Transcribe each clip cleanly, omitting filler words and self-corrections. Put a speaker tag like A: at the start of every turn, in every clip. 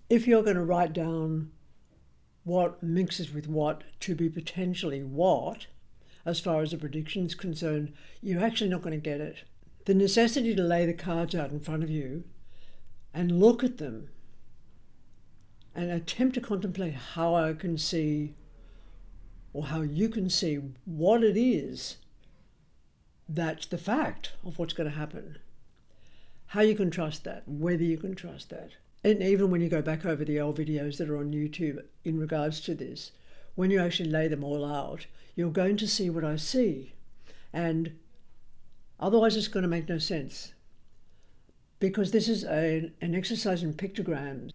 A: If you're going to write down what mixes with what to be potentially what, as far as a prediction is concerned, you're actually not going to get it. The necessity to lay the cards out in front of you and look at them and attempt to contemplate how I can see, or how you can see, what it is that's the fact of what's going to happen. How you can trust that, whether you can trust that. And even when you go back over the old videos that are on YouTube in regards to this, when you actually lay them all out, you're going to see what I see. And otherwise it's going to make no sense. Because this is an exercise in pictograms.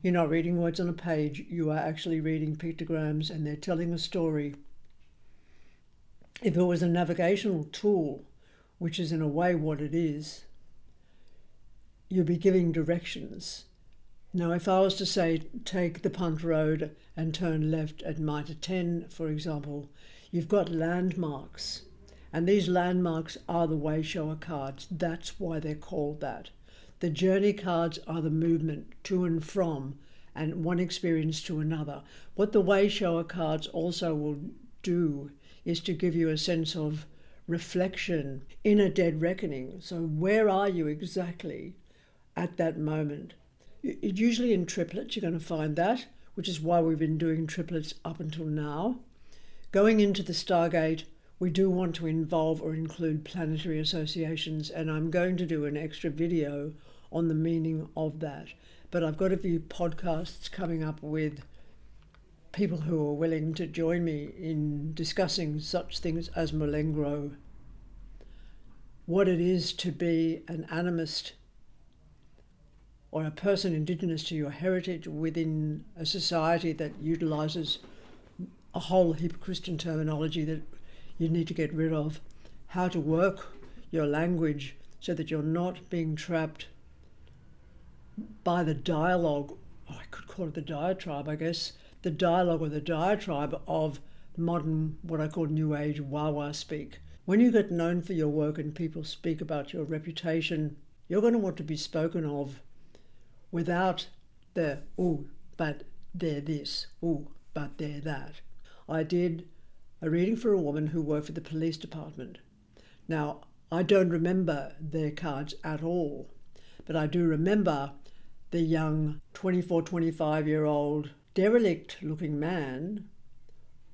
A: You're not reading words on a page, you are actually reading pictograms, and they're telling a story. If it was a navigational tool, which is in a way what it is, you'll be giving directions. Now, if I was to say, take the Punt Road and turn left at Mitre 10, for example, you've got landmarks. And these landmarks are the way shower cards. That's why they're called that. The journey cards are the movement to and from and one experience to another. What the way shower cards also will do is to give you a sense of reflection in a dead reckoning. So where are you exactly at that moment? Usually in triplets, you're going to find that, which is why we've been doing triplets up until now. Going into the Stargate, we do want to involve or include planetary associations, and I'm going to do an extra video on the meaning of that. But I've got a few podcasts coming up with people who are willing to join me in discussing such things as Malengro, what it is to be an animist or a person indigenous to your heritage within a society that utilises a whole heap of Christian terminology that you need to get rid of, how to work your language so that you're not being trapped by the dialogue, I could call it the diatribe, I guess, the dialogue or the diatribe of modern, what I call New Age wah-wah speak. When you get known for your work and people speak about your reputation, you're going to want to be spoken of without the, ooh, but they're this, ooh, but they're that. I did a reading for a woman who worked for the police department. Now, I don't remember their cards at all, but I do remember the young 24, 25-year-old derelict-looking man,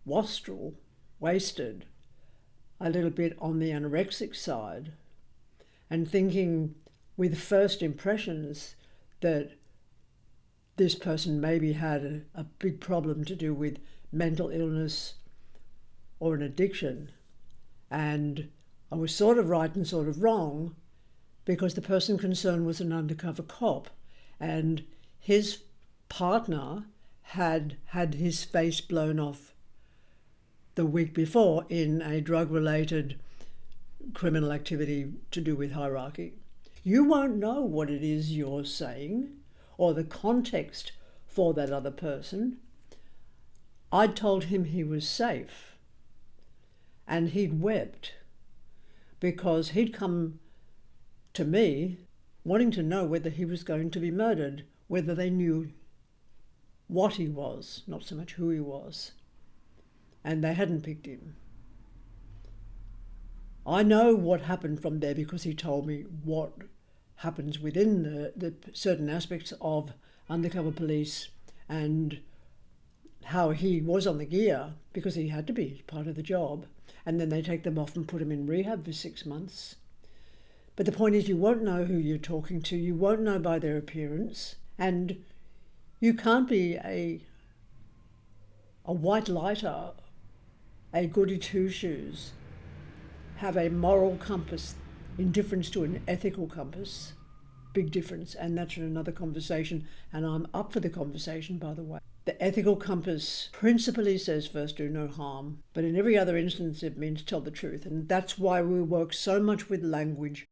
A: wastrel, wasted, a little bit on the anorexic side, and thinking with first impressions that this person maybe had a big problem to do with mental illness or an addiction. And I was sort of right and sort of wrong, because the person concerned was an undercover cop, and his partner had had his face blown off the week before in a drug-related criminal activity to do with hierarchy. You won't know what it is you're saying or the context for that other person. I'd told him he was safe, and he'd wept because he'd come to me wanting to know whether he was going to be murdered, whether they knew what he was, not so much who he was, and they hadn't picked him. I know what happened from there because he told me what happens within the certain aspects of undercover police and how he was on the gear because he had to be part of the job, and then they take them off and put them in rehab for 6 months. But the point is, you won't know who you're talking to, you won't know by their appearance, and you can't be a white lighter, a goody two-shoes, have a moral compass in difference to an ethical compass. Big difference, and that's another conversation, and I'm up for the conversation, by the way. The ethical compass principally says first do no harm, but in every other instance it means tell the truth, and that's why we work so much with language.